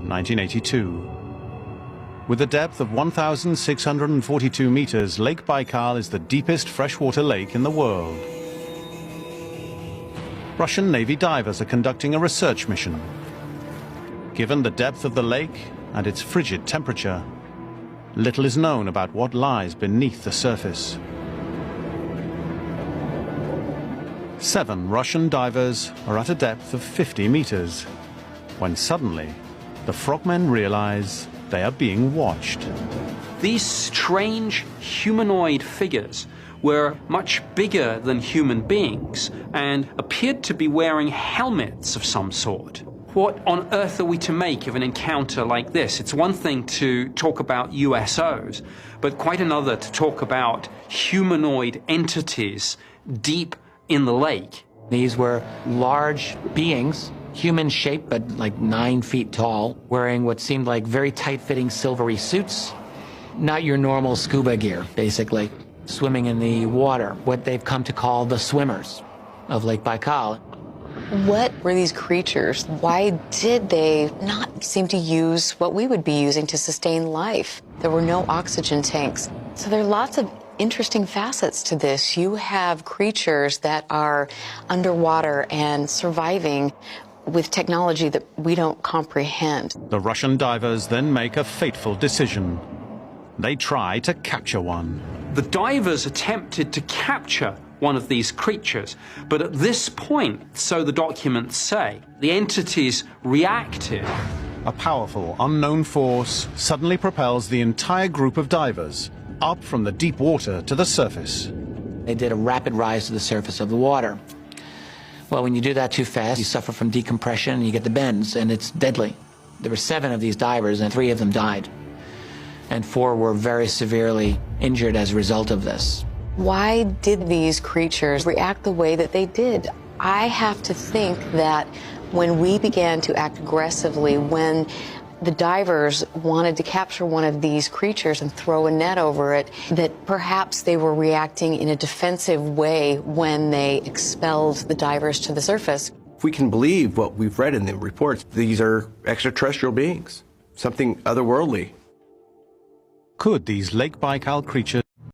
1982. With a depth of 1,642 meters, Lake Baikal is the deepest freshwater lake in the world. Russian Navy divers are conducting a research mission. Given the depth of the lake and its frigid temperature, little is known about what lies beneath the surface. 7 Russian divers are at a depth of 50 meters, when suddenly the frogmen realize they are being watched. These strange humanoid figures were much bigger than human beings and appeared to be wearing helmets of some sort. What on earth are we to make of an encounter like this? It's one thing to talk about USOs, but quite another to talk about humanoid entities deep in the lake. These were large beings, human shaped but like 9 feet tall, wearing what seemed like very tight-fitting silvery suits. Not your normal scuba gear, basically. Swimming in the water, what they've come to call the swimmers of Lake Baikal. What were these creatures? Why did they not seem to use what we would be using to sustain life? There were no oxygen tanks. So there are lots of interesting facets to this. You have creatures that are underwater and surviving with technology that we don't comprehend. The Russian divers then make a fateful decision. They try to capture one. The divers attempted to capture one of these creatures, but at this point, so the documents say, the entities reacted. A powerful, unknown force suddenly propels the entire group of divers up from the deep water to the surface. They did a rapid rise to the surface of the water. Well, when you do that too fast, you suffer from decompression and you get the bends, and it's deadly. There were 7 of these divers, and 3 of them died. And 4 were very severely injured as a result of this. Why did these creatures react the way that they did? I have to think that when we began to act aggressively, when the divers wanted to capture one of these creatures and throw a net over it, that perhaps they were reacting in a defensive way when they expelled the divers to the surface. If we can believe what we've read in the reports, these are extraterrestrial beings, something otherworldly. Could these Lake Baikal creatures